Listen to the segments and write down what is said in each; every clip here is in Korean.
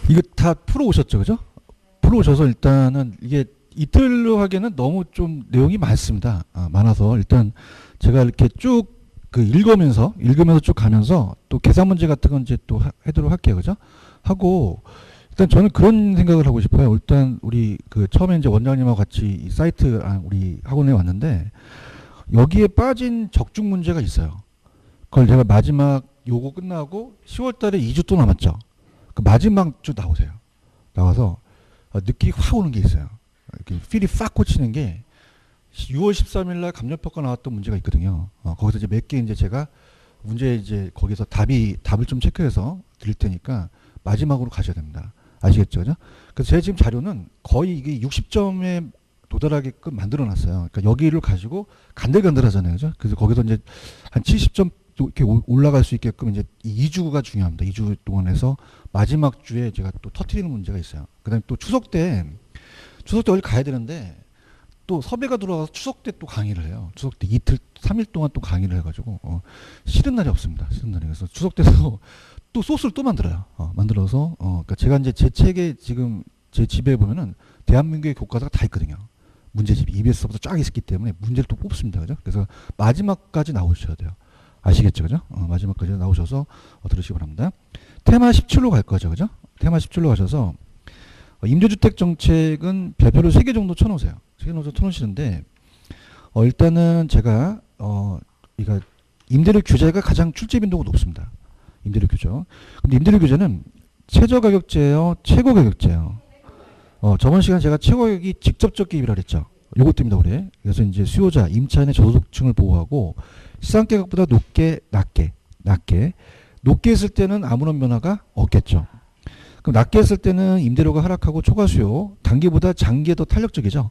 이거 다 풀어오셨죠, 그죠? 풀어오셔서 일단은 이게 이틀로 하기에는 너무 좀 내용이 많습니다. 많아서 일단 제가 이렇게 쭉 그 읽으면서 쭉 가면서 또 계산 문제 같은 건 이제 또 해도록 할게요, 그죠? 하고 일단 저는 그런 생각을 하고 싶어요. 일단 우리 그 처음에 이제 원장님하고 같이 이 사이트 우리 학원에 왔는데 여기에 빠진 적중 문제가 있어요. 그걸 제가 마지막 요거 끝나고 10월달에 2주 또 남았죠. 그 마지막 주 나오세요. 나와서 느낌이 확 오는 게 있어요. 이렇게 필이 팍 꽂히는 게 6월 13일 날 감정평가 나왔던 문제가 있거든요. 거기서 이제 몇 개 이제 제가 문제 이제 거기서 답을 좀 체크해서 드릴 테니까 마지막으로 가셔야 됩니다. 아시겠죠? 그죠? 그래서 제 지금 자료는 거의 이게 60점에 도달하게끔 만들어 놨어요. 그러니까 여기를 가지고 간들간들 하잖아요. 그죠? 그래서 거기서 이제 한 70점 이렇게 올라갈 수 있게끔 이제 2주가 중요합니다. 2주 동안 해서 마지막 주에 제가 또 터트리는 문제가 있어요. 그 다음에 또 추석 때 어디 가야 되는데 또 섭외가 들어와서 추석 때 또 강의를 해요. 추석 때 이틀, 3일 동안 또 강의를 해가지고, 쉬는 날이 없습니다. 쉬는 날이. 그래서 추석 때도 또 소스를 또 만들어요. 만들어서, 그러니까 제가 이제 제 책에 지금 제 집에 보면은 대한민국의 교과서가 다 있거든요. 문제집이 EBS부터 쫙 있기 때문에 문제를 또 뽑습니다. 그죠? 그래서 마지막까지 나오셔야 돼요. 아시겠죠? 그죠? 마지막까지 나오셔서 들으시기 바랍니다. 테마 17로 갈 거죠. 그죠? 테마 17로 가셔서, 임대주택 정책은 별표를 3개 정도 쳐놓으세요. 3개 정도 쳐놓으시는데, 일단은 제가, 이거, 임대료 규제가 가장 출제 빈도가 높습니다. 임대료 규제. 근데 임대료 규제는 최저가격제예요, 최고가격제예요. 저번 시간 제가 최고가격이 직접적 개입이라 그랬죠. 요것 때문에 그래. 그래서 이제 수요자, 임차인의 저소득층을 보호하고 시장가격보다 낮게 했을 때는 아무런 변화가 없겠죠. 그럼 낮게 했을 때는 임대료가 하락하고 초과 수요, 단기보다 장기에 더 탄력적이죠.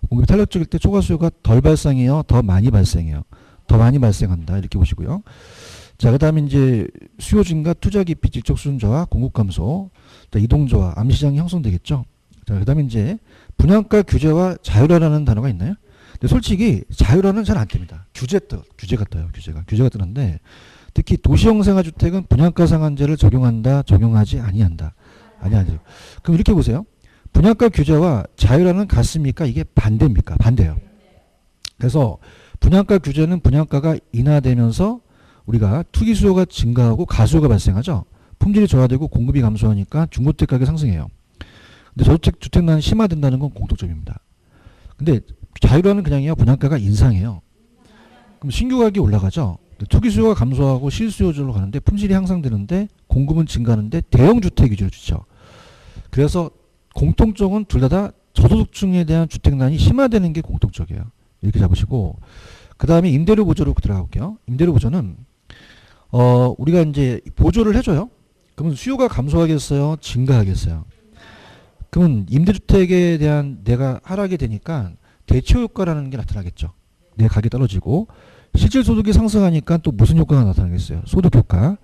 공급이 탄력적일 때 초과 수요가 덜 발생해요, 더 많이 발생해요. 더 많이 발생한다 이렇게 보시고요. 자, 그다음에 이제 수요 증가, 투자 기피, 질적 수준 저하, 공급 감소, 이동 저하, 암시장이 형성되겠죠. 자, 그다음에 이제 분양가 규제와 자율화라는 단어가 있나요? 근데 솔직히 자율화는 잘 안 뜹니다. 규제가 떠요. 규제가 뜨는데 특히 도시형 생활주택은 분양가 상한제를 적용한다, 적용하지 아니한다. 아니하죠. 그럼 이렇게 보세요. 분양가 규제와 자율화는 같습니까? 이게 반대입니까? 반대예요. 그래서 분양가 규제는 분양가가 인하되면서 우리가 투기 수요가 증가하고 가수요가 발생하죠. 품질이 저하되고 공급이 감소하니까 중고주택 가격이 상승해요. 근데 저주택 주택난이 심화된다는 건 공통점입니다. 근데 자율화는 그냥이요. 분양가가 인상해요. 그럼 신규 가격이 올라가죠. 투기 수요가 감소하고 실수요절로 가는데 품질이 향상되는데 공급은 증가하는데 대형 주택 위주로 주죠. 그래서 공통점은 둘 다 저소득층에 대한 주택난이 심화되는 게 공통적이에요. 이렇게 잡으시고 그 다음에 임대료 보조로 들어가 볼게요. 임대료 보조는 우리가 이제 보조를 해줘요. 그러면 수요가 감소하겠어요? 증가하겠어요? 그러면 임대주택에 대한 내가 하락이 되니까 대체 효과라는 게 나타나겠죠. 내 가격이 떨어지고 실질 소득이 상승하니까 또 무슨 효과가 나타나겠어요? 소득 효과.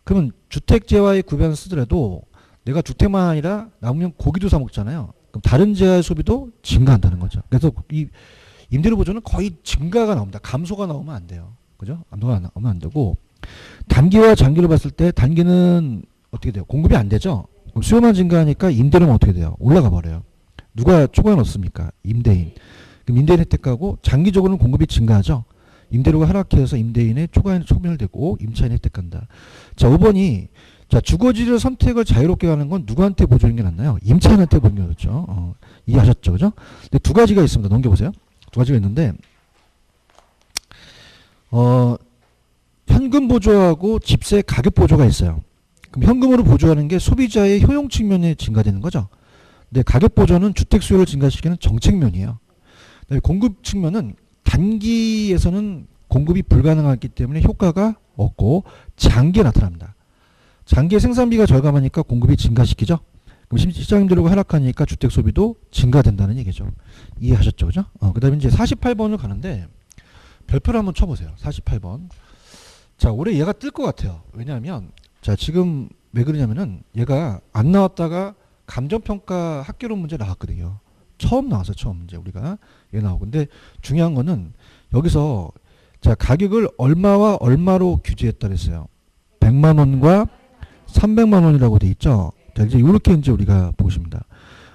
그러면 주택재화의 구변을 쓰더라도 내가 주택만 아니라 남으면 고기도 사 먹잖아요. 그럼 다른 재화의 소비도 증가한다는 거죠. 그래서 이 임대료 보조는 거의 증가가 나옵니다. 감소가 나오면 안 돼요. 그죠? 감소가 나오면 안 되고 단기와 장기로 봤을 때 단기는 어떻게 돼요? 공급이 안 되죠. 그럼 수요만 증가하니까 임대료는 어떻게 돼요? 올라가 버려요. 누가 초과해 놓습니까? 임대인. 그럼 임대인 혜택하고 장기적으로는 공급이 증가하죠. 임대료가 하락해서 임대인의 초과에는 소멸되고 임차인 혜택한다. 자, 5번이 자, 주거지를 선택을 자유롭게 하는 건 누구한테 보조인 게 낫나요? 임차인한테 보는 게 낫죠. 이해하셨죠? 그죠? 근데 두 가지가 있습니다. 넘겨보세요. 두 가지가 있는데, 현금 보조하고 집세 가격 보조가 있어요. 그럼 현금으로 보조하는 게 소비자의 효용 측면에 증가되는 거죠. 근데 가격 보조는 주택 수요를 증가시키는 정책면이에요. 공급 측면은 단기에서는 공급이 불가능하기 때문에 효과가 없고 장기에 나타납니다. 장기에 생산비가 절감하니까 공급이 증가시키죠. 그럼 시장 임대료가 하락하니까 주택 소비도 증가된다는 얘기죠. 이해하셨죠? 그죠? 그 다음에 이제 48번을 가는데 별표를 한번 쳐보세요. 48번. 자, 올해 얘가 뜰 것 같아요. 왜냐하면 자, 지금 왜 그러냐면은 얘가 안 나왔다가 감정평가 학교론 문제 나왔거든요. 처음 나왔어요. 처음 문제 우리가 얘 나오고. 근데 중요한 거는 여기서 자, 가격을 얼마와 얼마로 규제했다 그랬어요. 100만 원과 300만 원이라고 돼 있죠. 자, 이제 이렇게 이제 우리가 보십니다.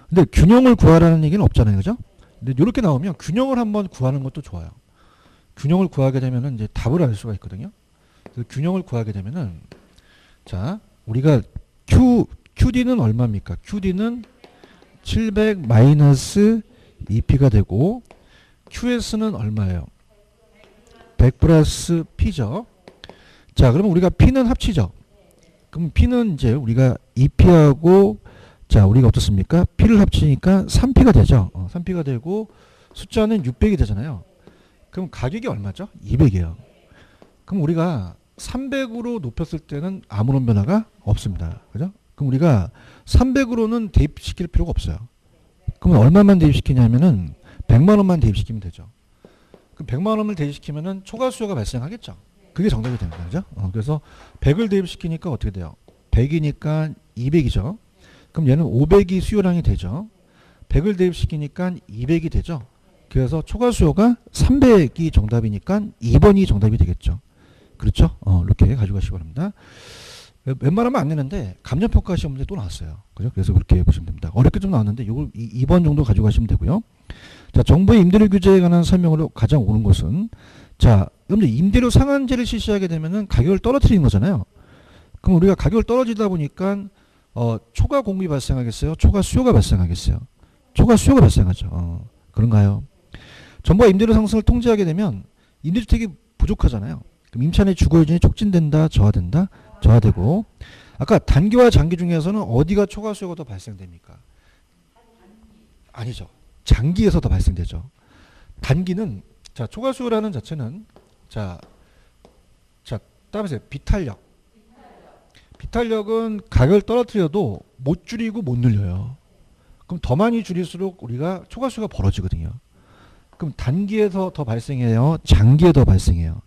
근데 균형을 구하라는 얘기는 없잖아요, 그죠? 근데 이렇게 나오면 균형을 한번 구하는 것도 좋아요. 균형을 구하게 되면은 이제 답을 알 수가 있거든요. 그래서 균형을 구하게 되면은 자, 우리가 QD는 얼마입니까? QD는 700 마이너스 2P가 되고 QS는 얼마예요? 100 플러스 P죠. 자, 그러면 우리가 P는 합치죠. 그럼 P는 이제 우리가 2P하고 자, 우리가 어떻습니까? P를 합치니까 3P가 되죠. 3P가 되고 숫자는 600이 되잖아요. 그럼 가격이 얼마죠? 200이에요. 그럼 우리가 300으로 높였을 때는 아무런 변화가 없습니다. 그죠? 그럼 우리가 300으로는 대입시킬 필요가 없어요. 그럼 얼마만 대입시키냐면은 100만 원만 대입시키면 되죠. 그럼 100만 원을 대입시키면은 초과 수요가 발생하겠죠. 그게 정답이 됩니다. 그죠? 그래서 100을 대입시키니까 어떻게 돼요? 100이니까 200이죠. 그럼 얘는 500이 수요량이 되죠. 100을 대입시키니까 200이 되죠. 그래서 초과 수요가 300이 정답이니까 2번이 정답이 되겠죠. 그렇죠? 이렇게 가져가시기 바랍니다. 웬만하면 안 내는데 감정평가 시험 문제 또 나왔어요. 그죠? 그래서 그렇게 보시면 됩니다. 어렵게 좀 나왔는데 이걸 2번 정도 가져가시면 되고요. 자, 정부의 임대료 규제에 관한 설명으로 가장 옳은 것은 자, 여러분들 임대료 상한제를 실시하게 되면은 가격을 떨어뜨리는 거잖아요. 그럼 우리가 가격을 떨어지다 보니까 초과 공급이 발생하겠어요? 초과 수요가 발생하겠어요? 초과 수요가 발생하죠. 그런가요? 정부가 임대료 상승을 통제하게 되면 임대주택이 부족하잖아요. 그럼 임차인의 주거유진이 촉진된다, 저하된다, 저하되고. 아까 단기와 장기 중에서는 어디가 초과 수요가 더 발생됩니까? 아니죠. 장기에서 더 발생되죠. 단기는 자, 초과 수요라는 자체는 자 따라서 비탄력. 비탄력은 가격을 떨어뜨려도 못 줄이고 못 늘려요. 그럼 더 많이 줄일수록 우리가 초과 수요가 벌어지거든요. 그럼 단기에서 더 발생해요? 장기에 더 발생해요?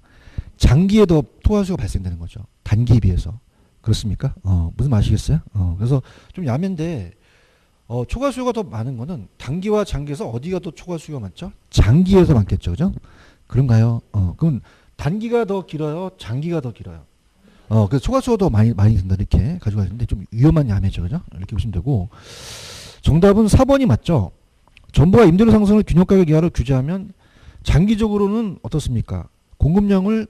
장기에 더 초과 수요가 발생되는 거죠. 단기에 비해서. 그렇습니까? 무슨 말 아시겠어요? 그래서 좀 야매인데 초과 수요가 더 많은 거는 단기와 장기에서 어디가 더 초과 수요가 많죠? 장기에서 많겠죠. 그죠? 그런가요? 그럼 단기가 더 길어요? 장기가 더 길어요? 그래서 초과 수요가 더 많이 든다. 이렇게 가져가시는데 좀 위험한 야매죠. 그죠? 이렇게 보시면 되고. 정답은 4번이 맞죠? 정부가 임대료 상승을 균형 가격 이하로 규제하면 장기적으로는 어떻습니까? 공급량을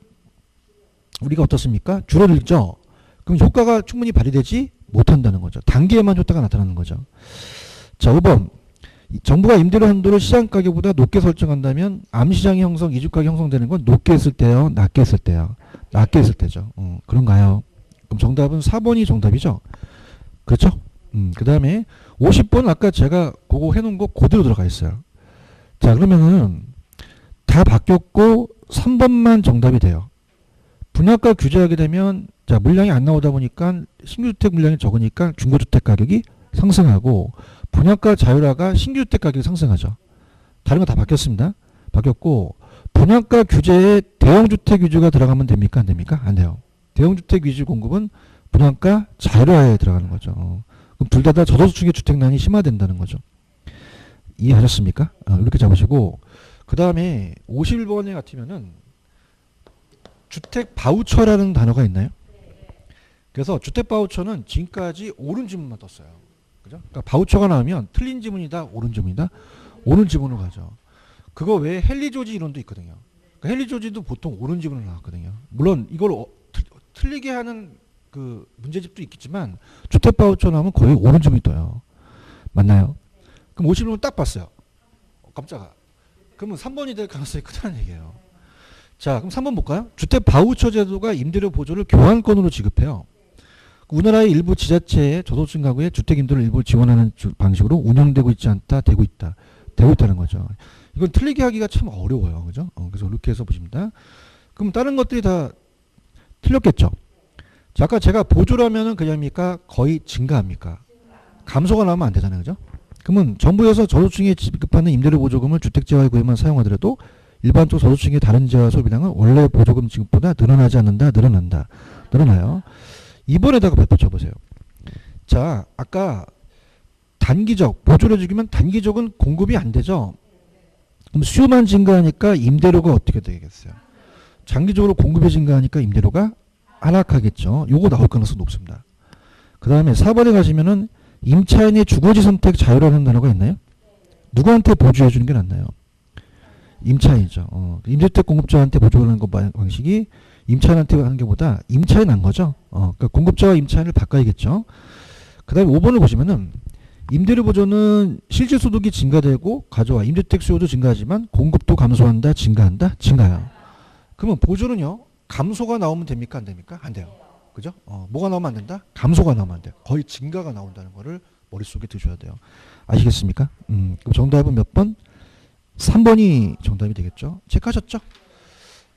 우리가 어떻습니까? 줄어들죠? 그럼 효과가 충분히 발휘되지 못한다는 거죠. 단기에만 효과가 나타나는 거죠. 자, 5번. 정부가 임대료 한도를 시장 가격보다 높게 설정한다면 암시장의 형성, 이주가격이 형성되는 건 높게 했을 때요? 낮게 했을 때요? 낮게 했을 때죠. 그런가요? 그럼 정답은 4번이 정답이죠? 그렇죠? 그 다음에 50번 아까 제가 그거 해놓은 거 그대로 들어가 있어요. 자, 그러면은 다 바뀌었고 3번만 정답이 돼요. 분양가 규제하게 되면 자, 물량이 안 나오다 보니까 신규주택 물량이 적으니까 중고주택 가격이 상승하고 분양가 자율화가 신규주택 가격이 상승하죠. 다른 거 다 바뀌었습니다. 바뀌었고 분양가 규제에 대형주택 위주가 들어가면 됩니까? 안 됩니까? 안 돼요. 대형주택 위주 공급은 분양가 자율화에 들어가는 거죠. 그럼 둘 다 저소득층의 주택난이 심화된다는 거죠. 이해하셨습니까? 이렇게 잡으시고 그 다음에 51번에 같으면은 주택 바우처라는 단어가 있나요? 그래서 주택 바우처는 지금까지 옳은 지문만 떴어요. 그죠? 그러니까 바우처가 나오면 틀린 지문이다, 옳은 지문이다, 옳은 지문으로 가죠. 그거 외에 헨리 조지 이론도 있거든요. 그러니까 헨리 조지도 보통 옳은 지문으로 나왔거든요. 물론 이걸 틀리게 하는 그 문제집도 있겠지만 주택 바우처 나오면 거의 옳은 지문이 떠요. 맞나요? 그럼 51번 딱 봤어요. 깜짝아. 그러면 3번이 될 가능성이 크다는 얘기예요. 자, 그럼 3번 볼까요? 주택 바우처 제도가 임대료 보조를 교환권으로 지급해요. 우리나라의 일부 지자체의 저소득층 가구에 주택 임대를 일부 지원하는 방식으로 운영되고 있지 않다, 되고 있다는 거죠. 이건 틀리게 하기가 참 어려워요. 그죠? 그래서 이렇게 해서 보십니다. 그럼 다른 것들이 다 틀렸겠죠? 자, 아까 제가 보조라면은 그냥입니까? 거의 증가합니까? 감소가 나오면 안 되잖아요. 그죠? 그러면 정부에서 저소득층에 지급하는 임대료 보조금을 주택재활 구에만 사용하더라도 일반적 저소득층의 다른 재화 소비량은 원래 보조금 지급보다 늘어나지 않는다, 늘어난다, 늘어나요. 이번에다가 덧붙여보세요. 자, 아까 단기적, 보조를 주기면 단기적은 공급이 안 되죠. 그럼 수요만 증가하니까 임대료가 어떻게 되겠어요? 장기적으로 공급이 증가하니까 임대료가 하락하겠죠. 요거 나올 가능성이 높습니다. 그 다음에 4번에 가시면은 임차인의 주거지 선택 자유라는 단어가 있나요? 누구한테 보조해 주는 게 낫나요? 임차인이죠. 임대주택 공급자한테 보조하는 거 방식이 임차인한테 하는 게보다 임차인 한 거죠. 그러니까 공급자와 임차인을 바꿔야겠죠. 그 다음에 5번을 보시면은 임대료 보조는 실질 소득이 증가되고 가져와 임대주택 수요도 증가하지만 공급도 감소한다, 증가한다, 증가요. 그러면 보조는요, 감소가 나오면 됩니까, 안 됩니까? 안 돼요. 그죠? 뭐가 나오면 안 된다? 감소가 나오면 안 돼요. 거의 증가가 나온다는 거를 머릿속에 드셔야 돼요. 아시겠습니까? 그럼 정답은 몇 번? 3번이 정답이 되겠죠? 체크하셨죠?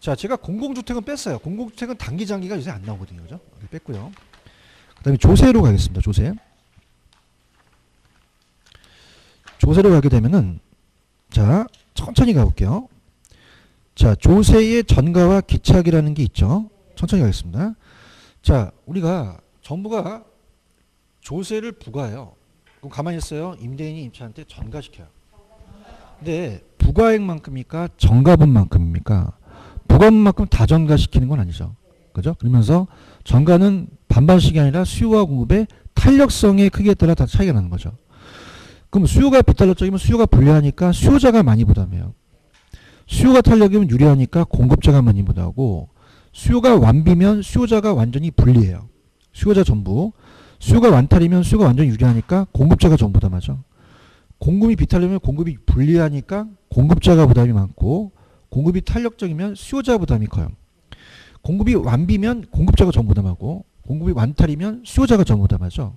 자, 제가 공공주택은 뺐어요. 공공주택은 단기 장기가 요새 안 나오거든요. 그죠? 뺐고요. 그 다음에 조세로 가겠습니다. 조세. 조세로 가게 되면은, 자, 천천히 가볼게요. 자, 조세의 전가와 기착이라는 게 있죠. 천천히 가겠습니다. 자, 우리가 정부가 조세를 부과해요. 그럼 가만히 있어요. 임대인이 임차한테 전가시켜요. 근데 부과액만큼입니까? 전가분만큼입니까? 부과분만큼 다 전가시키는 건 아니죠. 그죠? 그러면서 전가는 반반씩이 아니라 수요와 공급의 탄력성의 크기에 따라 다 차이가 나는 거죠. 그럼 수요가 비탄력적이면 수요가 불리하니까 수요자가 많이 부담해요. 수요가 탄력이면 유리하니까 공급자가 많이 부담하고, 수요가 완비면 수요자가 완전히 불리해요. 수요자 전부. 수요가 완탈이면 수요가 완전히 유리하니까 공급자가 전부 부담하죠. 공급이 비탄력이면 공급이 불리하니까 공급자가 부담이 많고, 공급이 탄력적이면 수요자 부담이 커요. 공급이 완비면 공급자가 전부 부담하고, 공급이 완탈이면 수요자가 전부 부담하죠.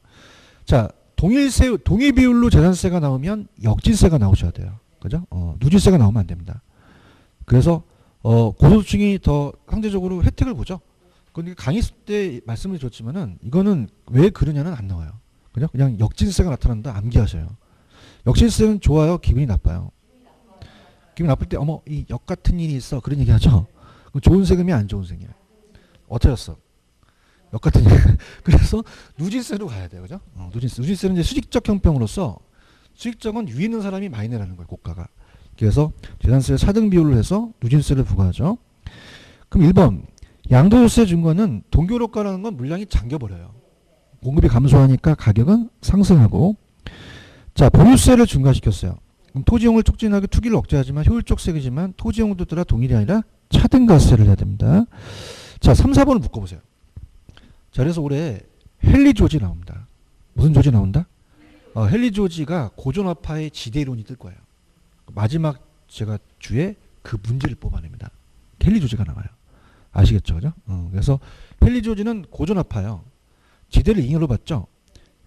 자, 동일 비율로 재산세가 나오면 역진세가 나오셔야 돼요. 그죠? 누진세가 나오면 안 됩니다. 그래서 고소득층이 더 상대적으로 혜택을 보죠. 그런데 강의 때 말씀을 드렸지만은 이거는 왜 그러냐는 안 나와요. 그죠? 그냥 역진세가 나타난다 암기하셔요. 역진세는 좋아요, 기분이 나빠요? 기분 나쁠 때 어머 이 역 같은 일이 있어 그런 얘기 하죠. 그럼 좋은 세금이 안 좋은 세금이야. 어쩌였어? 역 같은 일. 그래서 누진세로 가야 돼요. 그죠? 누진세는 이제 수직적 형평으로서, 수직적은 위에 있는 사람이 많이 내라는 거예요, 고가가. 그래서 재산세 차등 비율로 해서 누진세를 부과하죠. 그럼 1번 양도소득세 준 거는 동교력가라는 건 물량이 잠겨버려요. 공급이 감소하니까 가격은 상승하고. 자, 보유세를 증가시켰어요. 그럼 토지용을 촉진하게 투기를 억제하지만 효율적 세금이지만 토지용도 따라 동일이 아니라 차등가세를 해야 됩니다. 자, 3, 4번을 묶어보세요. 자, 그래서 올해 헨리 조지 나옵니다. 무슨 조지 나온다? 헨리 조지가 고전화파의 지대론이 뜰 거예요. 마지막 제가 주에 그 문제를 뽑아냅니다. 헨리 조지가 나와요. 아시겠죠? 그죠? 그래서 헨리 조지는 고전화파예요. 지대를 잉여로 봤죠?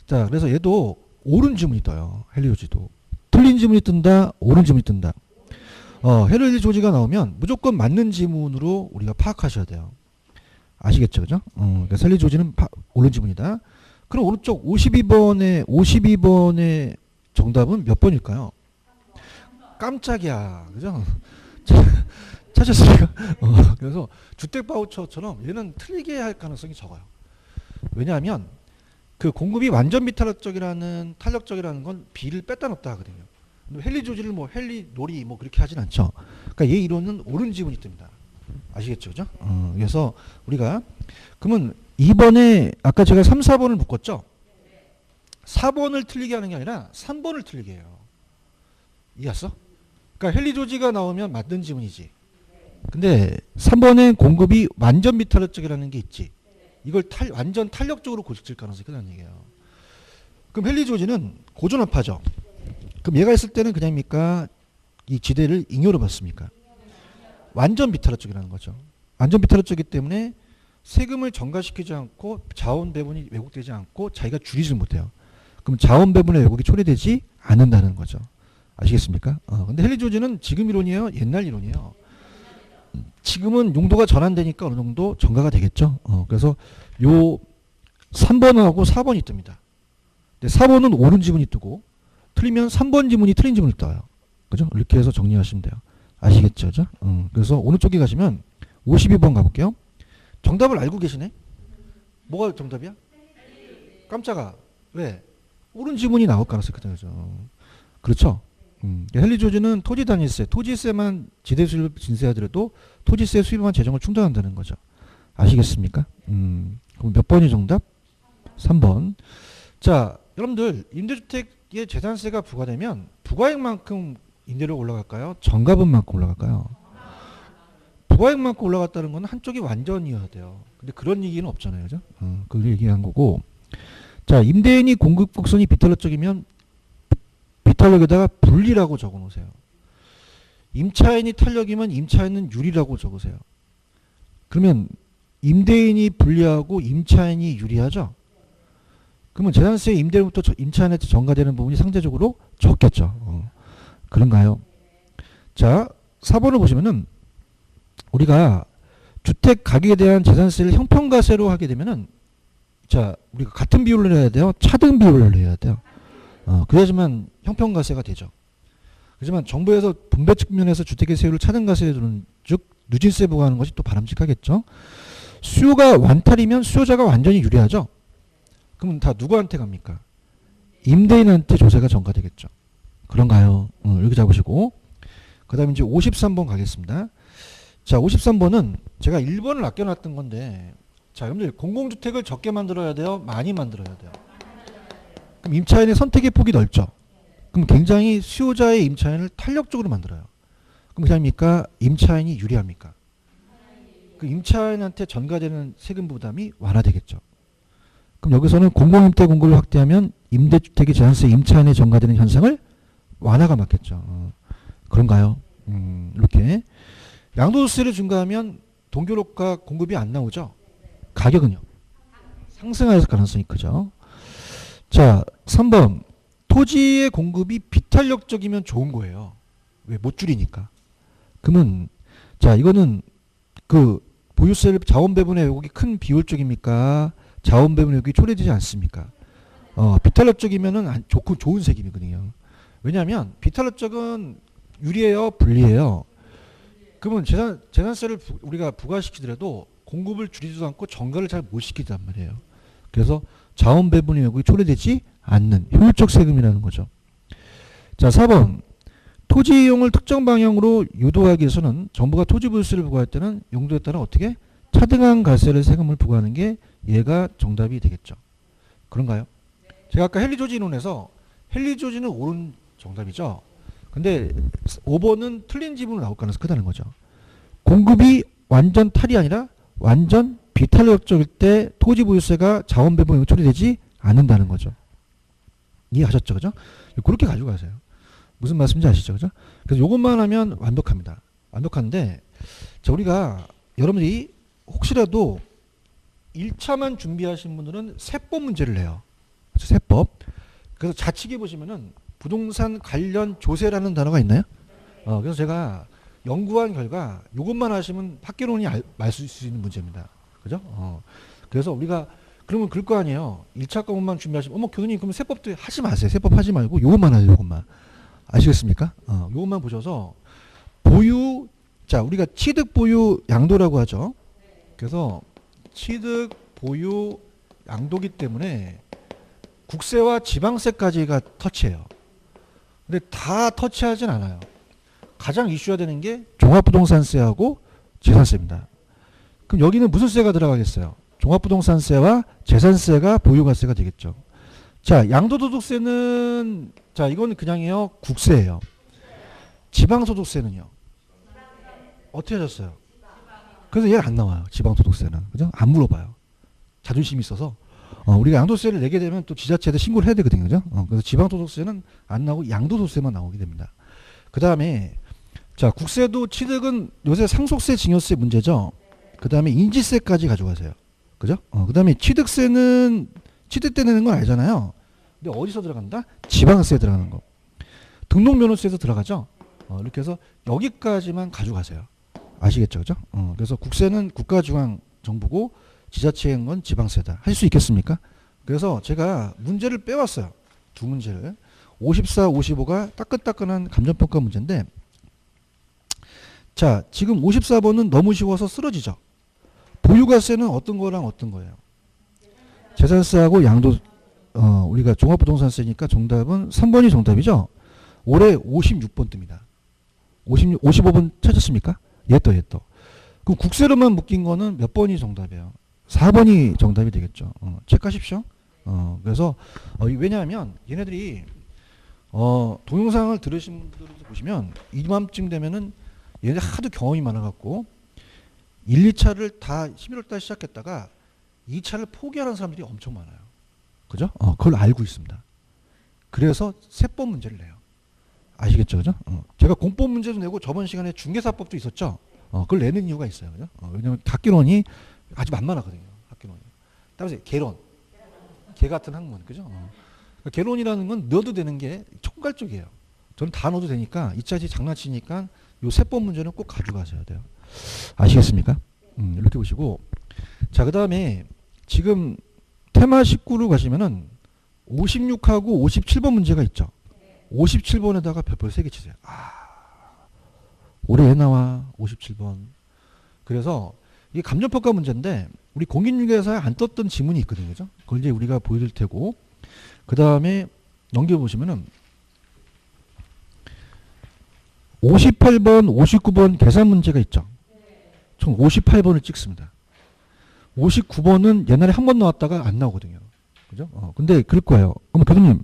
자, 그래서 얘도 옳은 지문이 떠요. 헨리 조지도. 틀린 지문이 뜬다, 옳은 지문이 뜬다. 헨리 조지가 나오면 무조건 맞는 지문으로 우리가 파악하셔야 돼요. 아시겠죠? 그죠? 그러니까 헨리 조지는 옳은 지문이다. 그럼 오른쪽 52번의 정답은 몇 번일까요? 깜짝이야. 그죠? 찾았습니까? 그래서 주택 바우처처럼 얘는 틀리게 할 가능성이 적어요. 왜냐하면 그 공급이 완전 비탄력적이라는 건 비를 뺐다 넣었다 하거든요. 헨리 조지를 뭐 헨리 놀이 뭐 그렇게 하진 않죠. 그러니까 얘 이론은 옳은 지문이 뜹니다. 아시겠죠? 그죠? 그래서 우리가 그러면 2번에 아까 제가 3, 4번을 묶었죠? 4번을 틀리게 하는 게 아니라 3번을 틀리게 해요. 이해했어? 그러니까 헨리 조지가 나오면 맞는 지문이지. 근데 3번에 공급이 완전 비탄력적이라는 게 있지. 이걸 완전 탄력적으로 고칠 가능성이 크다는 얘기예요. 그럼 헨리 조지는 고전화파죠. 그럼 얘가 있을 때는 그냥입니까? 이 지대를 잉여로 봤습니까? 완전 비탄력적이라는 거죠. 완전 비탄력적이기 때문에 세금을 전가시키지 않고 자원 배분이 왜곡되지 않고 자기가 줄이지 못해요. 그럼 자원 배분의 왜곡이 초래되지 않는다는 거죠. 아시겠습니까? 근데 헨리 조지는 지금 이론이에요? 옛날 이론이에요? 지금은 용도가 전환되니까 어느 정도 전가가 되겠죠. 그래서 요 3번하고 4번이 뜹니다. 근데 4번은 옳은 지문이 뜨고 틀리면 3번 지문이 틀린 지문을 떠요. 그죠? 이렇게 해서 정리하시면 돼요. 아시겠죠? 그죠? 그래서 오른쪽에 가시면 52번 가볼게요. 정답을 알고 계시네? 뭐가 정답이야? 깜짝아. 왜? 옳은 지문이 나올 가능성이 크다죠. 그렇죠? 헨리 조지는 토지 단위세, 토지세만 지대수를 진세하더라도 토지세 수입만 재정을 충당한다는 거죠. 아시겠습니까? 그럼 몇 번이 정답? 3번. 자, 여러분들 임대주택에 재산세가 부과되면 부과액만큼 임대료가 올라갈까요? 정가분만큼 올라갈까요? 부과액만큼 올라갔다는 건 한쪽이 완전이어야 돼요. 근데 그런 얘기는 없잖아요. 그죠? 그걸 얘기한 거고. 자, 임대인이 공급 곡선이 비탄력적이면 비탄력에다가 분리라고 적어 놓으세요. 임차인이 탄력이면 임차인은 유리라고 적으세요. 그러면 임대인이 불리하고 임차인이 유리하죠? 그러면 재산세 임대료부터 임차인한테 전가되는 부분이 상대적으로 적겠죠. 그런가요? 자, 4번을 보시면은 우리가 주택 가격에 대한 재산세를 형평가세로 하게 되면은 자, 우리가 같은 비율로 해야 돼요? 차등 비율로 해야 돼요? 그래야지만 형평가세가 되죠. 하지만 정부에서 분배 측면에서 주택의 세율을 차등가세에 두는 즉 누진세 부과하는 것이 또 바람직하겠죠. 수요가 완탈이면 수요자가 완전히 유리하죠. 그러면 다 누구한테 갑니까? 임대인한테 조세가 전가되겠죠. 그런가요? 이렇게 잡으시고 그 다음에 이제 53번 가겠습니다. 자, 53번은 제가 1번을 아껴놨던 건데 자, 여러분들 공공주택을 적게 만들어야 돼요? 많이 만들어야 돼요? 그럼 임차인의 선택의 폭이 넓죠. 그럼 굉장히 수요자의 임차인을 탄력적으로 만들어요. 그럼 그냥입니까? 임차인이 유리합니까? 그 임차인한테 전가되는 세금 부담이 완화되겠죠. 그럼 여기서는 공공임대 공급을 확대하면 임대주택의 재산세 임차인에 전가되는 현상을 완화가 맞겠죠. 그런가요? 이렇게 양도소득세를 증가하면 동교롭과 공급이 안 나오죠. 가격은요? 상승할 가능성이 크죠. 자, 3번. 토지의 공급이 비탄력적이면 좋은 거예요. 왜? 못 줄이니까. 그러면 자, 이거는 그 보유세를 자원배분의 왜곡이 큰 비효율적입니까? 자원배분의 왜곡이 초래되지 않습니까? 비탄력적이면은 좋고 좋은 세금이거든요. 왜냐하면 비탄력적은 유리해요, 불리해요. 그러면 재산세를 우리가 부과시키더라도 공급을 줄이지도 않고 전가를 잘 못 시키단 말이에요. 그래서 자원배분의 왜곡이 초래되지 않는 효율적 세금이라는 거죠. 자, 4번. 토지 이용을 특정 방향으로 유도하기 위해서는 정부가 토지 보유세를 부과할 때는 용도에 따라 어떻게 차등한 가세를 세금을 부과하는 게 얘가 정답이 되겠죠. 그런가요? 제가 아까 헨리 조지 이론에서 헨리 조지는 옳은 정답이죠. 근데 5번은 틀린 지문으로 나올 가능성이 크다는 거죠. 공급이 완전 탈이 아니라 완전 비탄력적일 때 토지 보유세가 자원배분에 처리되지 않는다는 거죠. 이해하셨죠? 그죠? 그렇게 가지고 가세요. 무슨 말씀인지 아시죠? 그죠? 그래서 이것만 하면 완벽합니다. 완벽한데 자, 우리가 여러분들이 혹시라도 1차만 준비하신 분들은 세법 문제를 내요. 그렇죠? 세법. 그래서 좌측에 보시면은 부동산 관련 조세라는 단어가 있나요? 그래서 제가 연구한 결과 이것만 하시면 학계론이 말 수 있는 문제입니다. 그죠? 그래서 우리가 그러면 그럴 거 아니에요. 1차 과목만 준비하시면 어머 교수님 그러면 세법도 하지 마세요. 세법 하지 말고 요것만 하세요. 요것만. 아시겠습니까? 요것만 보셔서 보유 자 우리가 취득 보유 양도라고 하죠. 그래서 취득 보유 양도기 때문에 국세와 지방세까지가 터치해요. 근데 다 터치하진 않아요. 가장 이슈가 되는 게 종합부동산세하고 재산세입니다. 그럼 여기는 무슨 세가 들어가겠어요? 종합부동산세와 재산세가 보유가세가 되겠죠. 자, 양도소득세는 자 이거는 그냥이요 국세예요. 지방소득세는요 어떻게 하셨어요? 그래서 얘가 안 나와요. 지방소득세는 그죠? 안 물어봐요. 자존심이 있어서 우리가 양도세를 내게 되면 또 지자체에 신고를 해야 되거든요. 그죠? 그래서 지방소득세는 안 나오고 양도소득세만 나오게 됩니다. 그 다음에 자 국세도 취득은 요새 상속세 증여세 문제죠. 그 다음에 인지세까지 가져가세요. 그죠? 그 다음에 취득세는 취득 때 내는 건 알잖아요. 근데 어디서 들어간다? 지방세에 들어가는 거. 등록면허세에서 들어가죠. 이렇게 해서 여기까지만 가져가세요. 아시겠죠? 그죠? 그래서 국세는 국가중앙정부고 지자체인 건 지방세다. 할 수 있겠습니까? 그래서 제가 문제를 빼왔어요. 두 문제를. 54, 55가 따끈따끈한 감정평가 문제인데 자 지금 54번은 너무 쉬워서 쓰러지죠. 보유가세는 어떤 거랑 어떤 거예요? 재산세하고 양도 우리가 종합부동산세니까 정답은 3번이 정답이죠. 올해 56번 뜹니다. 55번 찾았습니까? 얘 또. 그럼 국세로만 묶인 거는 몇 번이 정답이에요? 4번이 정답이 되겠죠. 체크하십시오. 그래서 왜냐하면 얘네들이 동영상을 들으신 분들도 보시면 이맘쯤 되면은 얘네 하도 경험이 많아갖고 1, 2차를 다 11월 달 시작했다가 2차를 포기하는 사람들이 엄청 많아요. 그죠? 그걸 알고 있습니다. 그래서 세법 문제를 내요. 아시겠죠? 그죠? 제가 공법 문제도 내고 저번 시간에 중개사법도 있었죠? 그걸 내는 이유가 있어요. 그죠? 왜냐면 학기론이 아주 만만하거든요. 학기론이. 따라서 개론. 개 같은 학문. 그죠? 그러니까 개론이라는 건 넣어도 되는 게 총괄적이에요. 저는 다 넣어도 되니까 2차시 장난치니까 요 세법 문제는 꼭 가져가셔야 돼요. 아시겠습니까? 이렇게 보시고. 자, 그 다음에 지금 테마 19로 가시면은 56하고 57번 문제가 있죠. 57번에다가 별표 3개 치세요. 올해 왜 나와? 57번. 그래서 이게 감정평가 문제인데 우리 공인중개사에 안 떴던 지문이 있거든요. 그죠? 그걸 이제 우리가 보여드릴 테고 그 다음에 넘겨보시면은 58번, 59번 계산 문제가 있죠. 총 58번을 찍습니다. 59번은 옛날에 한 번 나왔다가 안 나오거든요. 그죠? 근데 그럴 거예요. 그럼 교수님,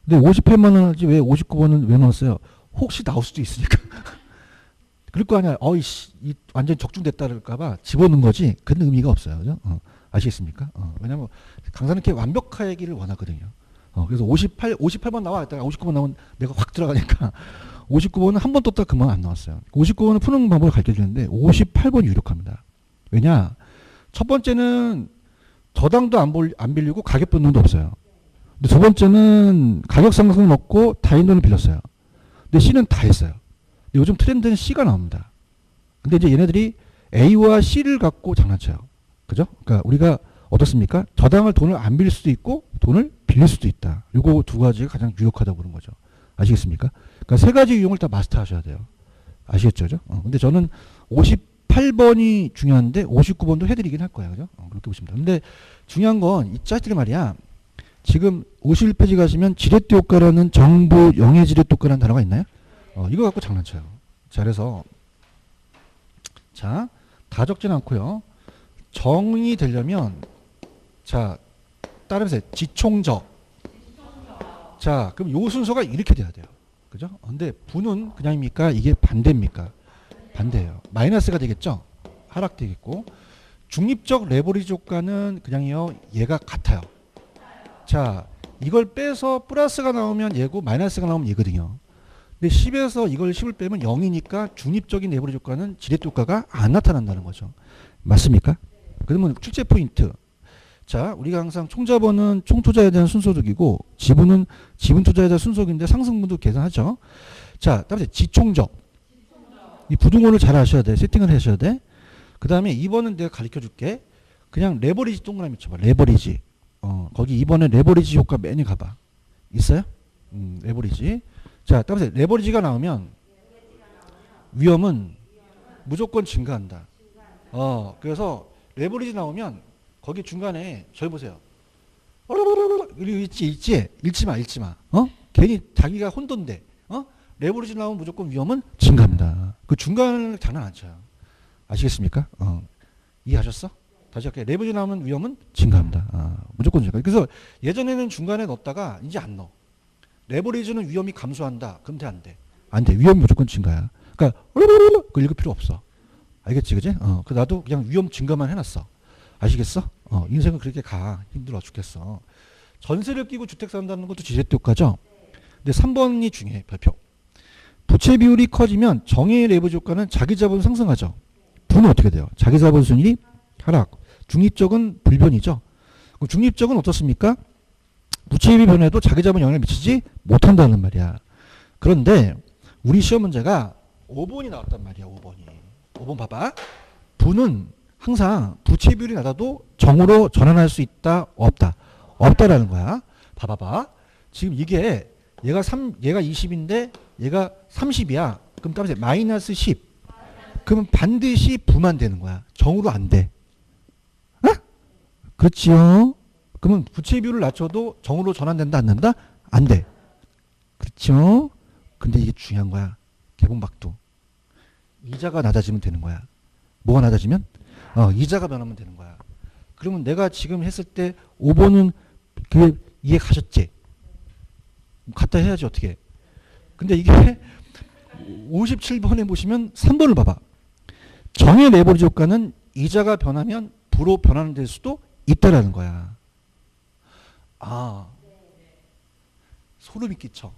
근데 58만 원 하지 왜 59번은 왜 넣었어요? 혹시 나올 수도 있으니까. 그럴 거 아니야. 이 완전 적중됐다 그럴까봐 집어넣은 거지. 그런 의미가 없어요. 그죠? 아시겠습니까? 왜냐면 강사는 이렇게 완벽하기를 원하거든요. 그래서 58번 나와 있다가 59번 나오면 내가 확 들어가니까 59번은 한 번 떴다 그만 안 나왔어요. 59번은 푸는 방법을 가르쳐 주는데 58번이 유력합니다. 왜냐? 첫 번째는 저당도 안 빌리고 가격 변동도 없어요. 근데 두 번째는 가격 상승은 없고 다인돈을 빌렸어요. 근데 C는 다 했어요. 근데 요즘 트렌드는 C가 나옵니다. 근데 이제 얘네들이 A와 C를 갖고 장난쳐요. 그죠? 그러니까 우리가 어떻습니까? 저당을 돈을 안 빌릴 수도 있고 돈을 빌릴 수도 있다. 요거 두 가지가 가장 유력하다고 그런 거죠. 아시겠습니까? 그러니까 세 가지 유형을 다 마스터 하셔야 돼요. 아시겠죠? 그죠? 근데 저는 58번이 중요한데 59번도 해드리긴 할 거예요. 그죠? 그렇게 보시면 돼요. 근데 중요한 건 이 짜릿들이 말이야. 지금 51페이지 가시면 지렛대 효과라는 정부 영해 지렛대 효과라는 단어가 있나요? 이거 갖고 장난쳐요. 자, 그래서 자, 다 적진 않고요. 정이 되려면 자, 따르면서 지총적. 자, 그럼 요 순서가 이렇게 돼야 돼요. 그죠? 근데 부는 그냥입니까? 이게 반대입니까? 반대예요. 마이너스가 되겠죠? 하락되겠고. 중립적 레버리지 효과는 그냥요. 얘가 같아요. 자, 이걸 빼서 플러스가 나오면 얘고 마이너스가 나오면 얘거든요. 근데 10에서 이걸 10을 빼면 0이니까 중립적인 레버리지 효과는 지렛대 효과가 안 나타난다는 거죠. 맞습니까? 그러면 출제 포인트. 자, 우리가 항상 총자본은 총투자에 대한 순소득이고 지분은 지분 투자에 대한 순소득인데 상승분도 계산하죠. 자, 다음에 지총적. 이 부등호를 잘 아셔야 돼. 세팅을 하셔야 돼. 그 다음에 2번은 내가 가르쳐 줄게. 그냥 레버리지 동그라미 쳐봐. 레버리지. 거기 2번에 레버리지 효과 메뉴 가봐. 있어요? 레버리지. 자, 다음에 레버리지가 나오면 위험은 무조건 증가한다. 그래서 레버리지 나오면 거기 중간에 저기 보세요. 읽지 마. 괜히 자기가 혼돈돼. 레버리지 나오면 무조건 위험은 증가합니다. 그 중간을 장난 안 쳐요. 아시겠습니까? 이해하셨어? 다시 할게요. 레버리지 나오면 위험은 증가합니다. 무조건 증가. 그래서 예전에는 중간에 넣었다가 이제 안 넣어. 레버리지는 위험이 감소한다. 그럼 돼, 안 돼? 안 돼. 위험이 무조건 증가야. 그러니까 그걸 읽을 필요 없어. 알겠지, 그지? 그 나도 그냥 위험 증가만 해놨어. 아시겠어? 인생은 그렇게 가. 힘들어 죽겠어. 전세를 끼고 주택 산다는 것도 지렛대 효과죠. 근데 3번이 중요해. 별표. 부채 비율이 커지면 정의 레버리지 효과는 자기 자본 상승하죠. 부는 어떻게 돼요? 자기 자본 순위 하락. 중립적은 불변이죠. 중립적은 어떻습니까? 부채비 변해도 자기 자본 영향을 미치지 못한다는 말이야. 그런데 우리 시험 문제가 5번이 나왔단 말이야. 5번 봐봐. 부는 항상 부채 비율이 낮아도 정으로 전환할 수 있다, 없다. 없다라는 거야. 봐봐. 지금 이게 얘가 20인데 얘가 30이야. 그럼 따라서 마이너스 10. 그러면 반드시 부만 되는 거야. 정으로 안 돼. 그렇지요. 그러면 부채 비율을 낮춰도 정으로 전환된다, 안 된다? 안 돼. 그렇죠? 근데 이게 중요한 거야. 개봉박두. 이자가 낮아지면 되는 거야. 뭐가 낮아지면? 이자가 변하면 되는 거야. 그러면 내가 지금 했을 때 5번은 그게 이해 가셨지? 갖다 해야지 어떻게. 근데 이게 57번에 보시면 3번을 봐봐. 정의 레버리지 효과는 이자가 변하면 부로 변하는 될 수도 있다라는 거야. 아, 소름이 끼쳐.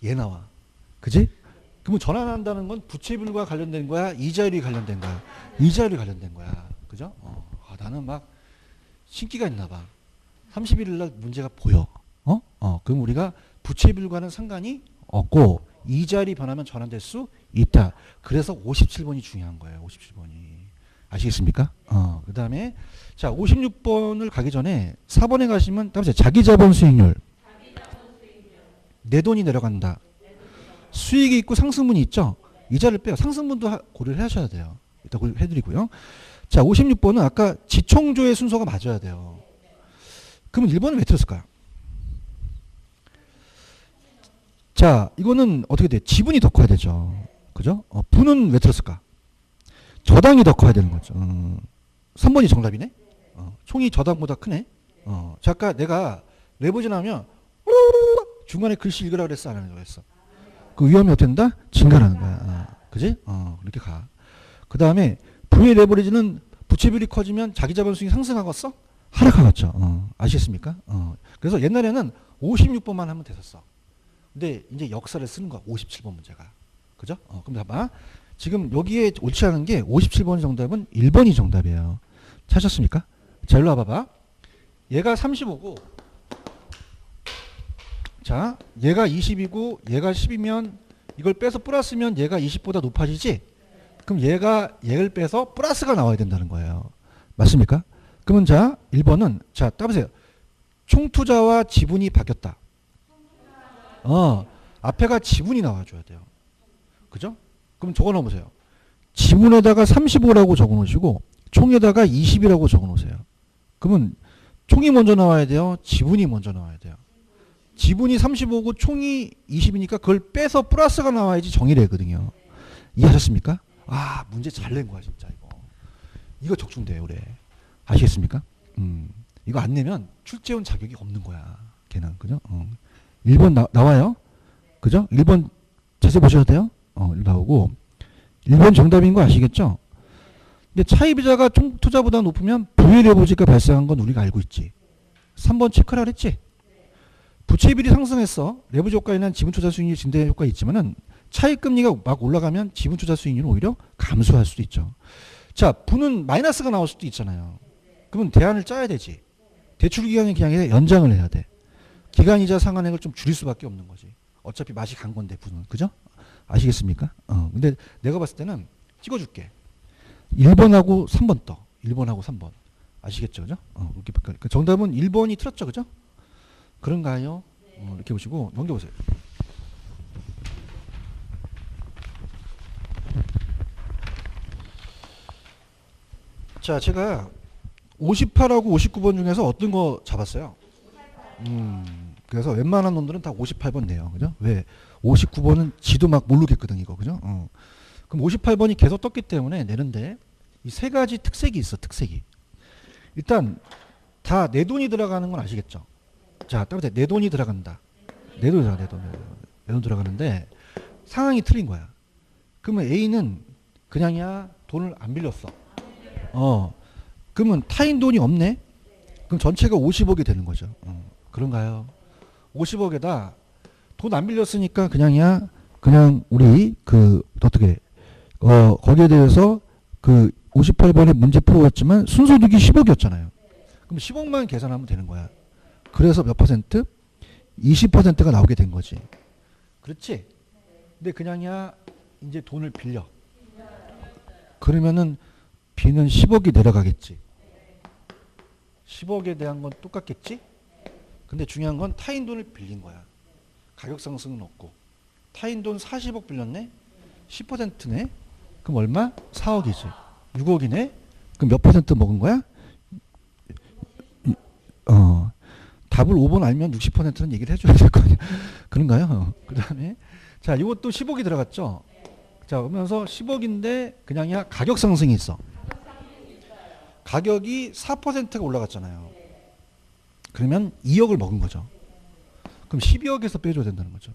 얘 나와. 그지? 그러면 전환한다는 건 부채비율과 관련된 거야? 이자율이 관련된 거야? 이자율이 관련된 거야. 그죠? 나는 막 신기가 있나 봐. 31일 날 문제가 보여. 그럼 우리가 부채비율과는 상관이 없고 이자율이 변하면 전환될 수 있다. 그래서 57번이 중요한 거예요. 57번이. 아시겠습니까? 그 다음에 자 56번을 가기 전에 4번에 가시면 자기자본 수익률. 내 돈이 내려간다. 수익이 있고 상승분이 있죠. 이자를 빼요. 상승분도 고려를 하셔야 돼요. 이따 고려해드리고요. 자 56번은 아까 지총조의 순서가 맞아야 돼요. 그러면 1번은 왜 틀렸을까요? 자 이거는 어떻게 돼? 지분이 더 커야 되죠. 그죠? 부는 왜 틀렸을까? 저당이 더 커야 되는 거죠. 3번이 정답이네. 총이 저당보다 크네. 자 아까 내가 레버리지 나오면 중간에 글씨 읽으라 그랬어, 안 하려고 했어? 그 위험이 어떻게 된다? 증가하는 거야. 그지? 이렇게 가. 그 다음에 부의 레버리지는 부채비율이 커지면 자기자본 수익이 상승하겠어? 하락하겠죠. 아시겠습니까? 그래서 옛날에는 56번만 하면 됐었어. 근데 이제 역사를 쓰는 거야. 57번 문제가. 그죠? 그럼 봐봐. 지금 여기에 옳지 않은 게 57번이 정답은 1번이 정답이에요. 찾았습니까? 자, 일로 와봐봐. 얘가 35고, 자, 얘가 20이고, 얘가 10이면, 이걸 빼서 플러스면 얘가 20보다 높아지지? 그럼 얘를 빼서 플러스가 나와야 된다는 거예요. 맞습니까? 그러면 자, 1번은, 자, 따보세요. 총투자와 지분이 바뀌었다. 앞에가 지분이 나와줘야 돼요. 그죠? 그럼 적어 놓으세요. 지분에다가 35라고 적어 놓으시고, 총에다가 20이라고 적어 놓으세요. 그러면 총이 먼저 나와야 돼요? 지분이 먼저 나와야 돼요? 지분이 35고 총이 20이니까 그걸 빼서 플러스가 나와야지 정의래거든요. 이해하셨습니까? 문제 잘 낸 거야 진짜 이거. 이거 적중돼요 그래. 아시겠습니까? 이거 안 내면 출제원 자격이 없는 거야. 걔는 그죠? 1번 나와요. 그죠? 1번 자세히 보셔도 돼요. 나오고 1번 정답인 거 아시겠죠? 근데 차입이자가 총 투자보다 높으면 부의 레버리지가 발생한 건 우리가 알고 있지. 3번 체크라 그랬지? 부채비율이 상승했어. 레버리지 효과에 는 지분 투자 수익률 증대 효과가 있지만은 차익 금리가 막 올라가면 지분 투자 수익률은 오히려 감소할 수도 있죠. 자, 부는 마이너스가 나올 수도 있잖아요. 그러면 대안을 짜야 되지. 대출 기간을 그냥 연장을 해야 돼. 기간이자 상환액을 좀 줄일 수밖에 없는 거지. 어차피 맛이 간 건데 부는. 그죠? 아시겠습니까? 근데 내가 봤을 때는 찍어줄게. 1번하고 3번 떠. 1번하고 3번. 아시겠죠? 그죠? 이렇게 정답은 1번이 틀렸죠? 그죠? 그런가요? 이렇게 보시고 넘겨보세요. 자, 제가 58하고 59번 중에서 어떤 거 잡았어요? 그래서 웬만한 놈들은 다 58번 내요. 그죠? 왜? 59번은 지도 막 모르겠거든, 이거. 그죠? 그럼 58번이 계속 떴기 때문에 내는데 이 세 가지 특색이 있어, 특색이. 일단 다 내 돈이 들어가는 건 아시겠죠? 자, 따라서 내 돈이 들어간다. 내 돈 들어가는데 상황이 틀린 거야. 그러면 A는 그냥이야 돈을 안 빌렸어. 그러면 타인 돈이 없네? 그럼 전체가 50억이 되는 거죠. 그런가요? 50억에다 돈 안 빌렸으니까 그냥 우리 어떻게 거기에 대해서 58번에 문제 풀어봤지만 순소득이 10억이었잖아요. 그럼 10억만 계산하면 되는 거야. 그래서 몇 퍼센트? 20%가 나오게 된 거지. 그렇지? 근데 그냥이야 이제 돈을 빌려. 그러면은 B는 10억이 내려가겠지. 10억에 대한 건 똑같겠지? 근데 중요한 건 타인 돈을 빌린 거야. 가격 상승은 없고. 타인 돈 40억 빌렸네? 10%네? 그럼 얼마? 4억이지. 6억이네? 그럼 몇 퍼센트 먹은 거야? 답을 5번 알면 60%는 얘기를 해줘야 될 거 아니야. 그런가요? 그 다음에 자, 이것도 10억이 들어갔죠? 자, 그러면서 10억인데 그냥이야 가격 상승이 있어. 가격이 4%가 올라갔잖아요. 그러면 2억을 먹은 거죠. 그럼 12억에서 빼줘야 된다는 거죠.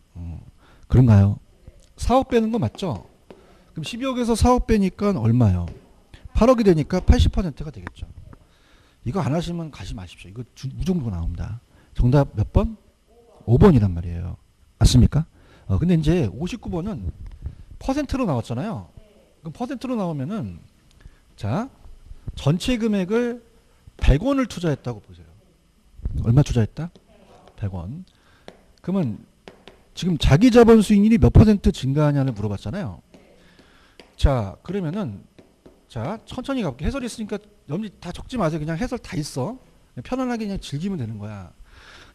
그런가요? 4억 빼는 거 맞죠? 그럼 12억에서 4억 빼니까 얼마요? 8억이 되니까 80%가 되겠죠. 이거 안 하시면 가지 마십시오. 이거 무조건 나옵니다. 정답 몇 번? 5번이란 말이에요. 맞습니까? 근데 이제 59번은 퍼센트로 나왔잖아요. 그럼 퍼센트로 나오면은 자, 전체 금액을 100원을 투자했다고 보세요. 얼마 투자했다? 100원. 그러면 지금 자기 자본 수익률이 몇 퍼센트 증가하냐를 물어봤잖아요. 자, 그러면은 자, 천천히 가볼게. 해설이 있으니까 염지 다 적지 마세요. 그냥 해설 다 있어. 그냥 편안하게 그냥 즐기면 되는 거야.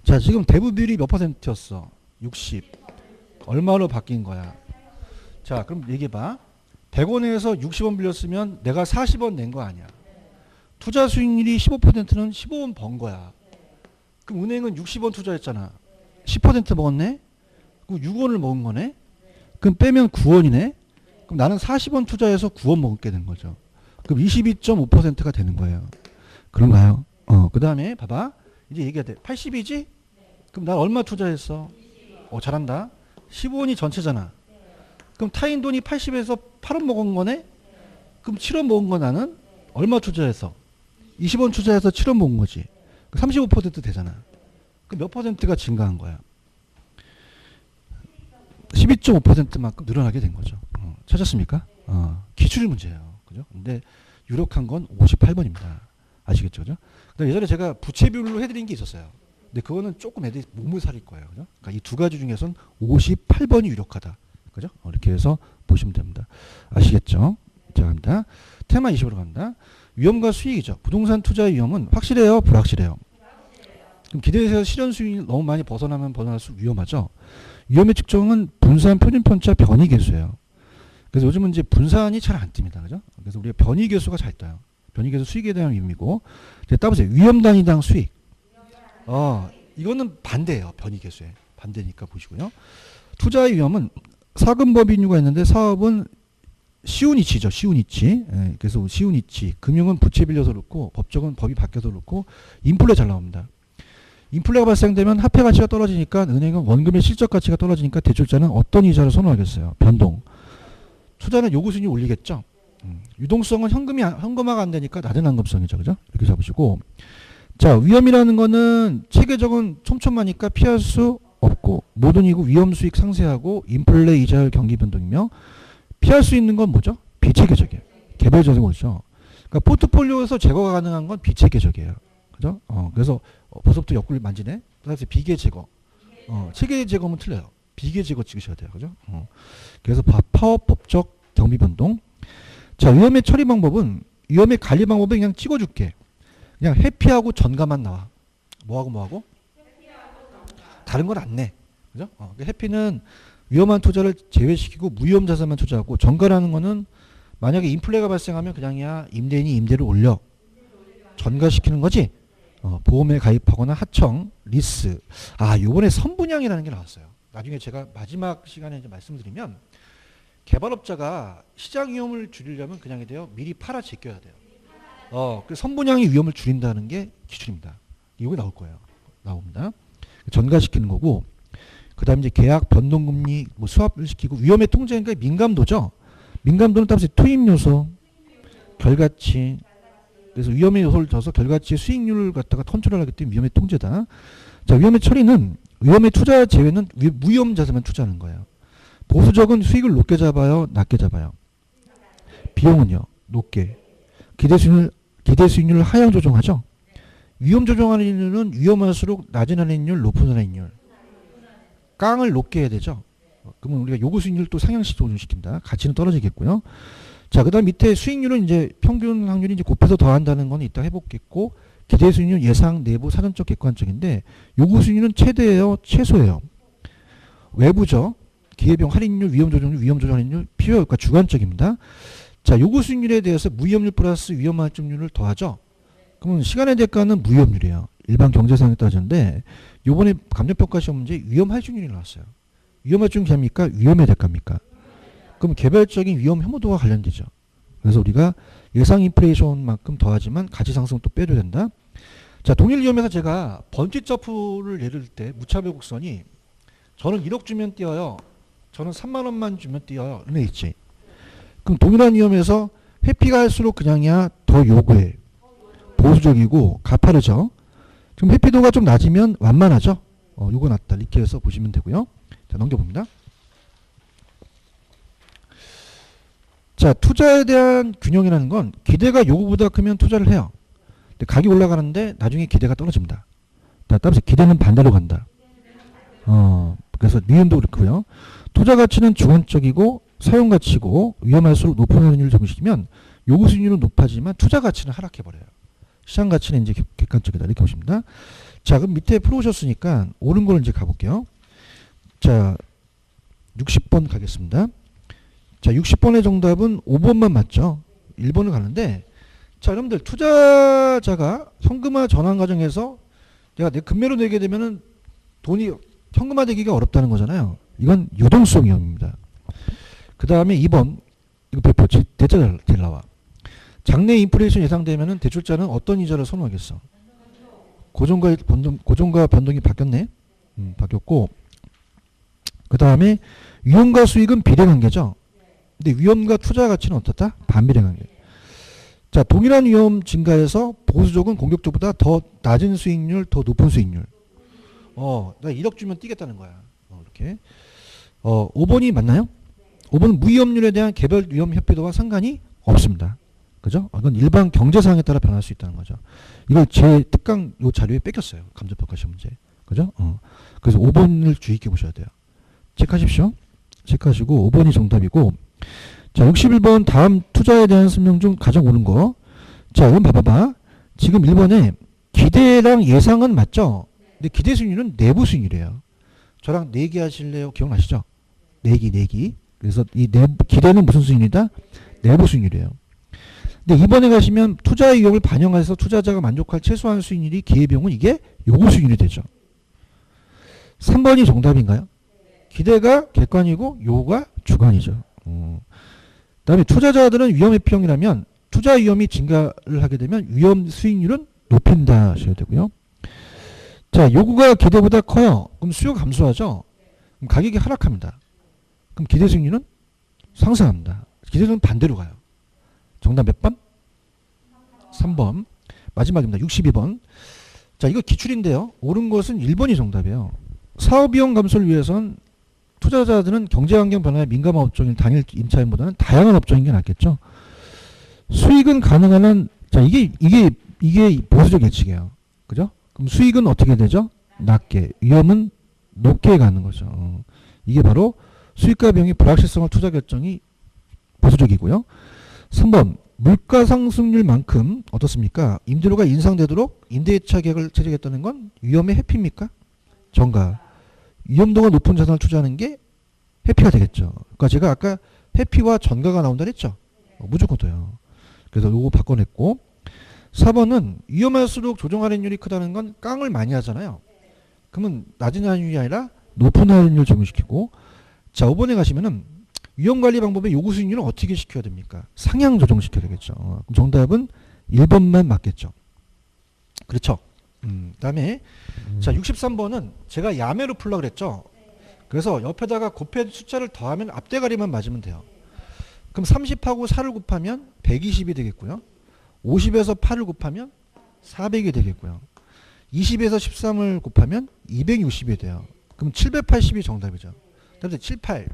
자, 지금 대부 비율이 몇 퍼센트였어? 60. 얼마로 바뀐 거야? 자, 그럼 얘기해봐. 100원에서 60원 빌렸으면 내가 40원 낸 거 아니야. 투자 수익률이 15%는 15원 번 거야. 그럼 은행은 60원 투자했잖아. 10% 먹었네? 그럼 6원을 먹은 거네? 그럼 빼면 9원이네? 그럼 나는 40원 투자해서 9원 먹게 된 거죠. 그럼 22.5%가 되는 거예요. 그런가요? 그 다음에 봐봐. 이제 얘기해야 돼. 80이지? 그럼 난 얼마 투자했어? 잘한다. 15원이 전체잖아. 그럼 타인 돈이 80에서 8원 먹은 거네? 그럼 7원 먹은 거 나는 얼마 투자해서? 20원 투자해서 7원 먹은 거지. 35% 되잖아. 그럼 몇 퍼센트가 증가한 거야? 12.5%만큼 늘어나게 된 거죠. 찾았습니까? 기출 문제예요. 그죠? 근데 유력한 건 58번입니다. 아시겠죠? 그죠? 근데 예전에 제가 부채비율로 해드린 게 있었어요. 근데 그거는 조금 애들이 몸을 사릴 거예요. 그죠? 그러니까 이 두 가지 중에선 58번이 유력하다. 그죠? 이렇게 해서 보시면 됩니다. 아시겠죠? 자, 갑니다. 테마 20으로 간다. 위험과 수익이죠. 부동산 투자의 위험은 확실해요? 불확실해요? 그럼 기대에서 실현 수익이 너무 많이 벗어나면 벗어날수록 위험하죠. 위험의 측정은 분산 표준편차 변이계수예요. 그래서 요즘은 이제 분산이 잘 안 뜹니다. 그죠? 그래서 우리가 변이계수가 잘 떠요. 변이계수 수익에 대한 위험이고. 이제 따보세요. 위험 단위당 수익. 이거는 반대예요. 변이계수에. 반대니까 보시고요. 투자의 위험은 사금법인류가 있는데 사업은 쉬운 이치죠. 쉬운 이치. 그래서 쉬운 이치. 금융은 부채 빌려서 그렇고 법적은 법이 바뀌어서 그렇고 인플레 잘 나옵니다. 인플레가 발생되면 화폐 가치가 떨어지니까 은행은 원금의 실적 가치가 떨어지니까 대출자는 어떤 이자를 선호하겠어요? 변동. 투자는 요구 수익률 올리겠죠. 유동성은 현금화가 안 되니까 낮은 환급성이죠. 그죠? 이렇게 잡으시고. 자, 위험이라는 거는 체계적인 촘촘하니까 피할 수 없고 모든이고 위험 수익 상세하고 인플레 이자율 경기 변동이며 피할 수 있는 건 뭐죠? 비체계적이에요. 개별적인 거죠. 그러니까 포트폴리오에서 제거가 가능한 건 비체계적이에요. 그죠? 그래서 벌써부터 옆구리 만지네. 그래서 비계 제거. 체계 제거면 틀려요. 비계 제거 찍으셔야 돼요. 그죠? 그래서 파업법적 경비 변동. 자, 위험의 처리 방법은 위험의 관리 방법은 그냥 찍어줄게. 그냥 회피하고 전가만 나와. 뭐하고? 다른 건 안 내. 그죠? 회피는 위험한 투자를 제외시키고 무위험 자산만 투자하고 전가라는 거는 만약에 인플레가 발생하면 그냥이야 임대인이 임대를 올려. 전가시키는 거지. 보험에 가입하거나 하청, 리스. 요번에 선분양이라는 게 나왔어요. 나중에 제가 마지막 시간에 이제 말씀드리면 개발업자가 시장 위험을 줄이려면 그냥이 돼요. 미리 팔아 제껴야 돼요. 그 선분양이 위험을 줄인다는 게 기출입니다. 이거 나올 거예요. 나옵니다. 전가시키는 거고, 그 다음에 이제 계약, 변동금리, 수합을 시키고, 위험의 통제니까 민감도죠. 민감도는 따라서 투입 요소, 결과치, 그래서 위험의 요소를 져서 결과치의 수익률을 갖다가 컨트롤하기 때문에 위험의 통제다. 자, 위험의 처리는 위험의 투자 제외는 무위험 자산만 투자하는 거예요. 보수적은 수익을 높게 잡아요, 낮게 잡아요. 비용은요, 높게. 기대 수익률을 하향 조정하죠. 위험 조정하는 이유는 위험할수록 낮은 할인율, 높은 할인율. 깡을 높게 해야 되죠. 그러면 우리가 요구 수익률을 또 상향시 조정시킨다. 가치는 떨어지겠고요. 자, 그 다음 밑에 수익률은 이제 평균 확률이 이제 곱해서 더한다는 건 이따 해보겠고, 기대 수익률 예상, 내부, 사전적, 객관적인데, 요구 수익률은 최대예요, 최소예요. 외부죠. 기회비용 할인율, 위험 조정률, 위험 조정 할인율, 필요 효과 주관적입니다. 자, 요구 수익률에 대해서 무위험률 플러스 위험 할증률을 더하죠. 그러면 시간의 대가는 무위험률이에요. 일반 경제상에 따졌는데 요번에 감정평가 시험 문제 위험 할증률이 나왔어요. 위험 할증률이 됩니까? 위험의 대가입니까? 그럼 개별적인 위험 혐오도와 관련되죠. 그래서 우리가 예상 인플레이션만큼 더하지만 가치 상승 또 빼줘야 된다. 자, 동일 위험에서 제가 번지 점프를 예를 들 때 무차별 곡선이 저는 1억 주면 뛰어요. 저는 3만 원만 주면 뛰어요. 이런 애 있지. 그럼 동일한 위험에서 회피가 할수록 그냥이야 더 요구해. 보수적이고 가파르죠. 지금 회피도가 좀 낮으면 완만하죠. 요거 낮다. 이렇게 해서 보시면 되고요. 자, 넘겨봅니다. 자, 투자에 대한 균형이라는 건 기대가 요구보다 크면 투자를 해요. 근데 가격이 올라가는데 나중에 기대가 떨어집니다. 따라서 기대는 반대로 간다. 그래서 위험도 그렇고요. 투자 가치는 주관적이고 사용 가치고 위험할수록 높은 수익률을 적용시키면 요구 수익률은 높아지만 투자 가치는 하락해 버려요. 시장 가치는 이제 객관적이다. 이렇게 보십니다. 자, 그럼 밑에 풀어오셨으니까 옳은 걸 이제 가볼게요. 자, 60번 가겠습니다. 자, 60번의 정답은 5번만 맞죠. 1번을 가는데, 자, 여러분들 투자자가 현금화 전환 과정에서 내가 내 금매로 내게 되면은 돈이 현금화되기가 어렵다는 거잖아요. 이건 유동성 위험입니다. 그 다음에 2번, 이거 배포 대자 제일 나와. 장래 인플레이션 예상되면은 대출자는 어떤 이자를 선호하겠어? 고정과 변동이 바뀌었네. 바뀌었고, 그 다음에 위험과 수익은 비례관계죠. 근데 위험과 투자 가치는 어떻다? 반비례관계. 자, 동일한 위험 증가에서 보수적은 공격적보다 더 낮은 수익률, 더 높은 수익률. 나 1억 주면 뛰겠다는 거야. 이렇게. 5번이 맞나요? 5번은 무위험률에 대한 개별 위험 협회도와 상관이 없습니다. 그죠? 이건 일반 경제상황에 따라 변할 수 있다는 거죠. 이걸 제 특강 요 자료에 뺏겼어요. 감정평가 시험 문제. 그죠? 그래서 5번을 주의 있게 보셔야 돼요. 체크하십시오. 체크하시고 5번이 정답이고, 자, 61번 다음 투자에 대한 설명 중 가장 옳은 거. 자, 이건 봐봐봐. 지금 1번에 기대랑 예상은 맞죠? 근데 기대 수익률은 내부 수익률이에요. 저랑 내기 하실래요? 기억나시죠? 내기. 그래서 이 기대는 무슨 수익률이다? 내부 수익률이에요. 근데 이번에 가시면 투자의 위험을 반영해서 투자자가 만족할 최소한 수익률이 기회비용은 이게 요구 수익률이 되죠. 3번이 정답인가요? 기대가 객관이고 요구가 주관이죠. 그다음에 투자자들은 위험 회피형이라면 투자 위험이 증가를 하게 되면 위험 수익률은 높인다 하셔야 되고요. 자, 요구가 기대보다 커요. 그럼 수요가 감소하죠. 그럼 가격이 하락합니다. 그럼 기대 수익률은 상승합니다. 기대는 반대로 가요. 정답 몇 번? 3번. 마지막입니다. 62번. 자, 이거 기출인데요. 옳은 것은 1번이 정답이에요. 사업비용 감소를 위해선 투자자들은 경제환경 변화에 민감한 업종인 단일 임차인보다는 다양한 업종인 게 낫겠죠. 수익은 가능한 한, 자, 이게 보수적 예측이에요. 그죠? 그럼 수익은 어떻게 되죠? 낮게. 위험은 높게 가는 거죠. 이게 바로 수익과 비용의 불확실성을 투자 결정이 보수적이고요. 3번. 물가 상승률만큼 어떻습니까? 임대료가 인상되도록 임대차 계약을 체결했다는 건 위험의 회피입니까? 정가. 위험도가 높은 자산을 투자하는 게 회피가 되겠죠. 그러니까 제가 아까 회피와 전가가 나온다 그랬죠. 무조건 돼요. 그래서 요거 바꿔냈고, 4번은 위험할수록 조정 할인율이 크다는 건 깡을 많이 하잖아요. 그러면 낮은 할인율이 아니라 높은 할인율 적용시키고, 자, 5번에 가시면은 위험관리 방법의 요구 수익률은 어떻게 시켜야 됩니까? 상향 조정시켜야 되겠죠. 그럼 정답은 1번만 맞겠죠. 그렇죠. 그다음에 자, 63번은 제가 야매로 풀라 그랬죠. 그래서 옆에다가 곱해 숫자를 더하면 앞대가리만 맞으면 돼요. 그럼 30하고 4를 곱하면 120이 되겠고요. 50에서 8을 곱하면 400이 되겠고요. 20에서 13을 곱하면 260이 돼요. 그럼 780이 정답이죠. 그래서 7, 8.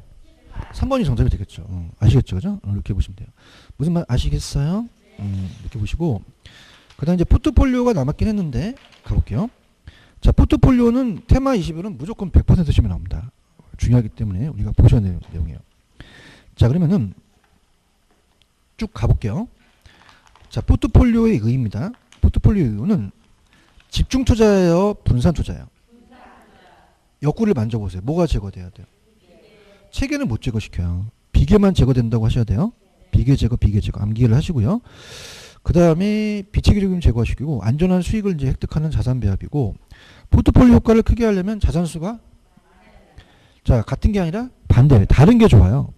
3번이 정답이 되겠죠. 아시겠죠? 그죠? 이렇게 보시면 돼요. 무슨 말 아시겠어요? 이렇게 보시고, 그 다음 이제 포트폴리오가 남았긴 했는데 가볼게요. 자, 포트폴리오는 테마 21은 무조건 100% 시험에 나옵니다. 중요하기 때문에 우리가 보셔야 되는 내용이에요. 자, 그러면은 쭉 가볼게요. 자, 포트폴리오의 의의입니다. 포트폴리오의 의의는 집중 투자예요, 분산 투자예요? 옆구리를 만져보세요. 뭐가 제거돼야 돼요? 체계는 못 제거시켜요. 비계만 제거된다고 하셔야 돼요. 비계 제거, 암기를 하시고요. 그 다음에 비체계적인 제거하시고, 안전한 수익을 이제 획득하는 자산 배합이고, 포트폴리오 효과를 크게 하려면 자산수가, 자, 같은 게 아니라 반대, 다른 게 좋아요.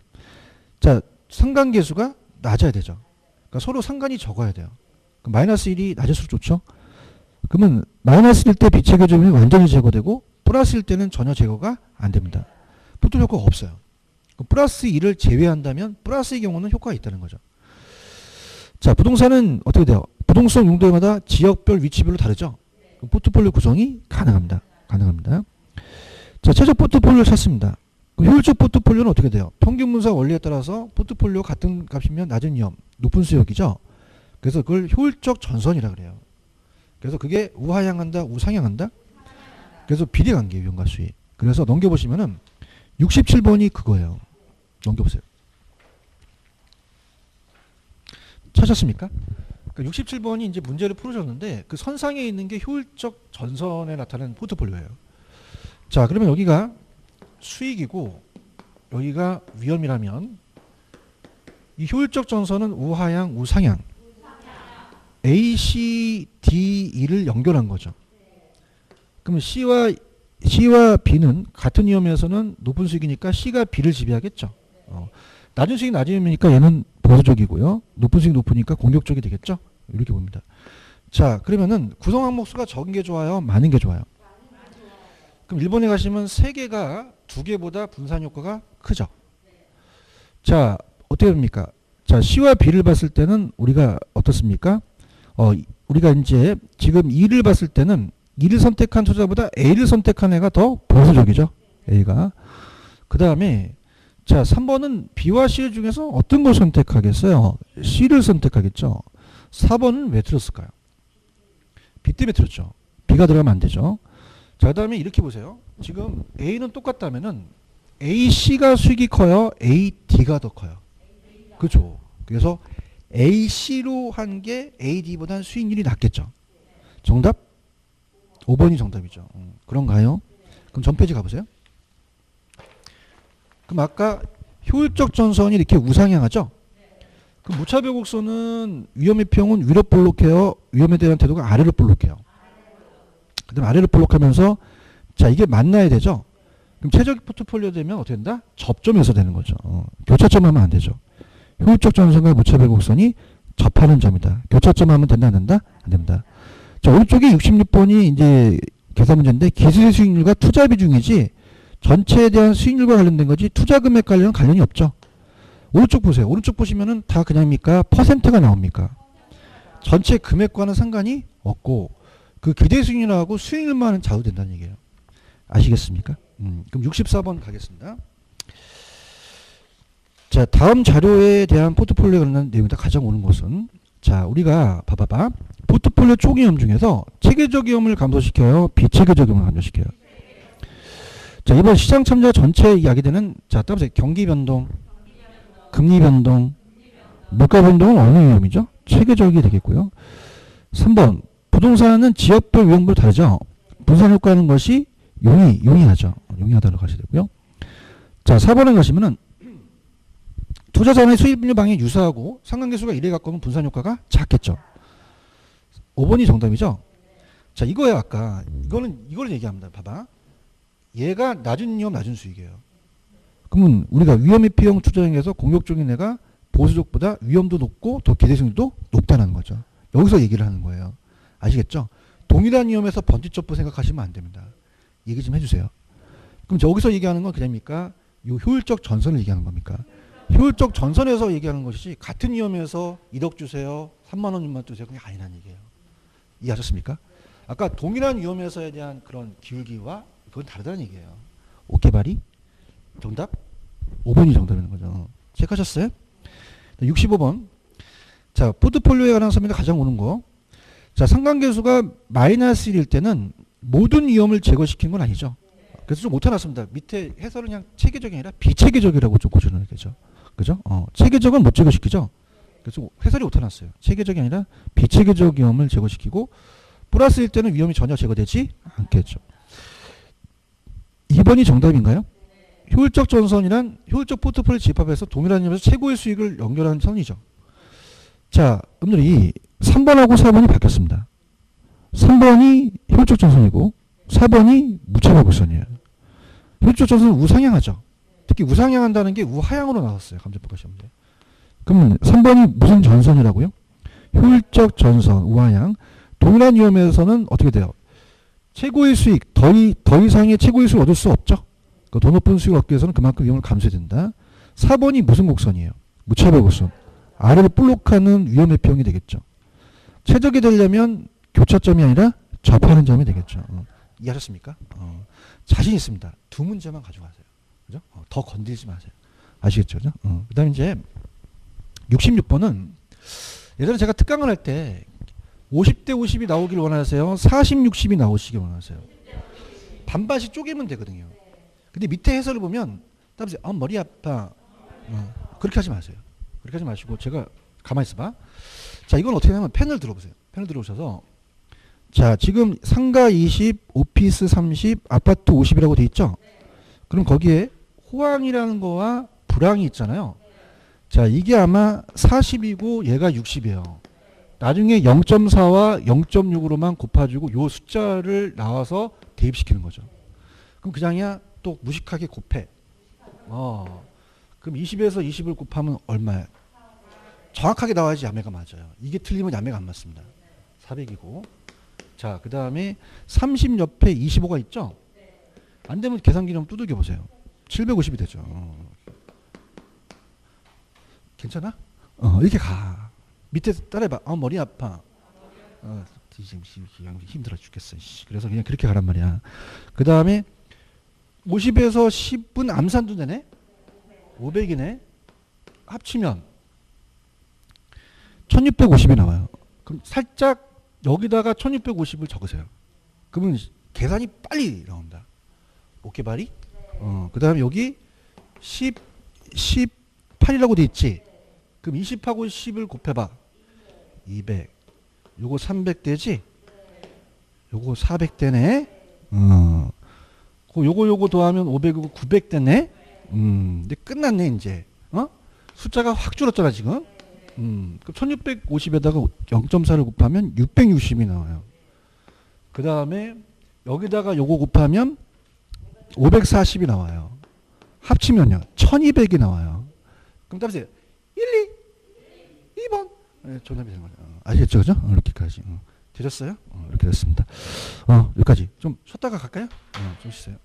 자, 상관계수가 낮아야 되죠. 그러니까 서로 상관이 적어야 돼요. 마이너스 1이 낮을수록 좋죠. 그러면 마이너스일 때 비체계 조짐이 완전히 제거되고 플러스일 때는 전혀 제거가 안 됩니다. 포토 효과가 없어요. 플러스 1을 제외한다면 플러스의 경우는 효과가 있다는 거죠. 자, 부동산은 어떻게 돼요? 부동산 용도마다 지역별 위치별로 다르죠. 포트폴리오 구성이 가능합니다. 가능합니다. 자, 최적 포트폴리오를 찾습니다. 효율적 포트폴리오는 어떻게 돼요? 평균 분사 원리에 따라서 포트폴리오 같은 값이면 낮은 위험, 높은 수익이죠. 그래서 그걸 효율적 전선이라 그래요. 그래서 그게 우하향한다, 우상향한다. 그래서 비례관계예요, 위험과 수익. 그래서 넘겨보시면은 67번이 그거예요. 넘겨보세요. 찾았습니까? 그러니까 67번이 이제 문제를 풀어줬는데 그 선상에 있는 게 효율적 전선에 나타나는 포트폴리오예요. 자, 그러면 여기가 수익이고 여기가 위험이라면 이 효율적 전선은 우하향, 우상향 A, C, D, E를 연결한 거죠. 그러면 C와 B는 같은 위험에서는 높은 수익이니까 C가 B를 지배하겠죠. 낮은 수익이 낮은 위험이니까 얘는 보수적이고요. 높은 수익이 높으니까 공격적이 되겠죠. 이렇게 봅니다. 자, 그러면은 구성 항목 수가 적은 게 좋아요? 많은 게 좋아요? 그럼 일본에 가시면 3개가 2개보다 분산 효과가 크죠. 자, 어떻게 됩니까? 자, C와 B를 봤을 때는 우리가 어떻습니까? 우리가 이제 지금 E를 봤을 때는 E를 선택한 투자보다 A를 선택한 애가 더 보수적이죠. A가. 그 다음에 자, 3번은 B와 C 중에서 어떤 걸 선택하겠어요? C를 선택하겠죠. 4번은 왜 틀었을까요? B 때문에 틀었죠. B가 들어가면 안 되죠. 자, 그 다음에 이렇게 보세요. 지금 A는 똑같다면은 AC가 수익이 커요? AD가 더 커요? 그렇죠. 그래서 AC로 한 게 AD보다는 수익률이 낮겠죠. 정답? 5번이 정답이죠. 그런가요? 그럼 전 페이지 가보세요. 그럼 아까 효율적 전선이 이렇게 우상향하죠? 그럼 무차별 곡선은 위험의 평은 위로 볼록해요? 위험에 대한 태도가 아래로 볼록해요? 그 다음에 아래로 볼록하면서 자, 이게 만나야 되죠? 그럼 최적 포트폴리오 되면 어떻게 된다? 접점에서 되는 거죠. 교차점 하면 안 되죠. 효율적 전선과 무차별 곡선이 접하는 점이다. 교차점 하면 된다, 안 된다? 안 됩니다. 자, 오른쪽에 66번이 이제 계산 문제인데 기술의 수익률과 투자 비중이지 전체에 대한 수익률과 관련된 거지 투자 금액 관련은 관련이 없죠. 오른쪽 보세요. 오른쪽 보시면은 다 그냥입니까? 퍼센트가 나옵니까? 전체 금액과는 상관이 없고 그 기대 수익률하고 수익률만 좌우된다는 얘기예요. 아시겠습니까? 그럼 64번 가겠습니다. 자, 다음 자료에 대한 포트폴리오에 관련된 내용이다. 가장 오는 것은 자, 우리가 봐봐봐. 포트폴리오 총 위험 중에서 체계적 위험을 감소시켜요? 비체계적 위험을 감소시켜요? 자, 이번 시장 참자 전체에 이야기되는 자, 따라서 경기 변동, 금리 변동, 물가 변동은 어느 위험이죠? 체계적이 되겠고요. 3번 부동산은 지역별 위험도 다르죠. 분산 효과하는 것이 용이하죠. 용이하다고 가셔야 되고요. 자, 4번에 가시면은 투자자의 수익률 방향이 유사하고 상관계수가 1에 가까우면 분산 효과가 작겠죠. 5번이 정답이죠. 자, 이거야 아까 이걸 얘기합니다. 봐봐. 얘가 낮은 위험 낮은 수익이에요. 그러면 우리가 위험의 피형 투자형에서 공격적인 애가 보수적보다 위험도 높고 더 기대성도 높다는 거죠. 여기서 얘기를 하는 거예요. 아시겠죠? 동일한 위험에서 번지점프 생각하시면 안 됩니다. 얘기 좀 해주세요. 그럼 여기서 얘기하는 건 그냥입니까? 요 효율적 전선을 얘기하는 겁니까? 효율적 전선에서 얘기하는 것이지 같은 위험에서 1억 주세요, 3만 원만 주세요. 그게 아니라는 얘기예요. 이해하셨습니까? 아까 동일한 위험에서에 대한 그런 기울기와 그건 다르다는 얘기예요. 오케바리? 정답? 5번이 정답인 거죠. 체크하셨어요? 65번. 자, 포트폴리오에 관한 설명이 가장 오는 거. 자, 상관계수가 마이너스 1일 때는 모든 위험을 제거시킨 건 아니죠. 그래서 좀 못해놨습니다. 밑에 해설은 그냥 체계적이 아니라 비체계적이라고 좀 고쳐놔야 되죠. 그죠? 체계적은 못 제거시키죠. 그래서 해설이 못해놨어요. 체계적이 아니라 비체계적 위험을 제거시키고 플러스일 때는 위험이 전혀 제거되지 않겠죠. 2번이 정답인가요? 효율적 전선이란 효율적 포트폴리오 집합에서 동일한 위험에서 최고의 수익을 연결하는 선이죠. 자, 여러분들이 3번하고 4번이 바뀌었습니다. 3번이 효율적 전선이고 4번이 무차별 곡선이에요. 효율적 전선은 우상향하죠. 특히 우상향한다는 게 우하향으로 나왔어요. 감정평가 시험인데. 그러면 3번이 무슨 전선이라고요? 효율적 전선, 우하향. 동일한 위험에서는 어떻게 돼요? 최고의 수익, 더 이상의 최고의 수익을 얻을 수 없죠. 더 높은 수익을 얻기 위해서는 그만큼 위험을 감수해야 된다. 4번이 무슨 곡선이에요? 무차별 곡선. 아래를 볼록하는 위험의 평이 되겠죠. 최적이 되려면 교차점이 아니라 접하는 점이 되겠죠. 이해하셨습니까? 자신 있습니다. 두 문제만 가져가세요. 그죠? 더 건들지 마세요. 아시겠죠? 그죠? 그 다음에 이제 66번은 예전에 제가 특강을 할 때 50대 50이 나오길 원하세요? 40, 60이 나오시길 원하세요? 반반씩 쪼개면 되거든요. 근데 밑에 해설을 보면 따라서 머리 아파. 그렇게 하지 마세요. 그렇게 하지 마시고 제가 가만히 있어봐. 자, 이건 어떻게 하냐면 펜을 들어보세요. 펜을 들어오셔서 자, 지금 상가 20, 오피스 30, 아파트 50이라고 돼 있죠? 그럼 거기에 호황이라는 거와 불황이 있잖아요. 자, 이게 아마 40이고 얘가 60이에요. 나중에 0.4와 0.6으로만 곱해주고 요 숫자를 나와서 대입시키는 거죠. 그럼 그냥이야 또 무식하게 곱해. 그럼 20에서 20을 곱하면 얼마야? 정확하게 나와야지 야매가 맞아요. 이게 틀리면 야매가 안 맞습니다. 400이고. 자, 그 다음에 30 옆에 25가 있죠? 안 되면 계산기 좀 두들겨 보세요. 750이 되죠. 괜찮아? 이렇게 가. 밑에 따라해봐. 머리 아파. 힘들어 죽겠어. 그래서 그냥 그렇게 가란 말이야. 그 다음에 50에서 10은 암산도 되네? 500이네? 합치면 1650이 나와요. 그럼 살짝 여기다가 1650을 적으세요. 그러면 계산이 빨리 나옵니다. 오케이, 그 다음에 여기 10, 18이라고 돼 있지? 그럼 20하고 10을 곱해봐. 200. 요거 300 되지? 요거 400 되네? 요거 더하면 500이고 900 되네? 근데 끝났네, 이제. 숫자가 확 줄었잖아, 지금. 그럼 1650에다가 0.4를 곱하면 660이 나와요. 그 다음에 여기다가 요거 곱하면 540이 나와요. 합치면요. 1200이 나와요. 그럼 답이세요. 1, 2, 2번. 네, 정답이 되는 거죠. 아시겠죠? 그죠? 이렇게까지. 되셨어요? 이렇게 됐습니다. 여기까지. 좀 쉬었다가 갈까요? 좀 쉬세요.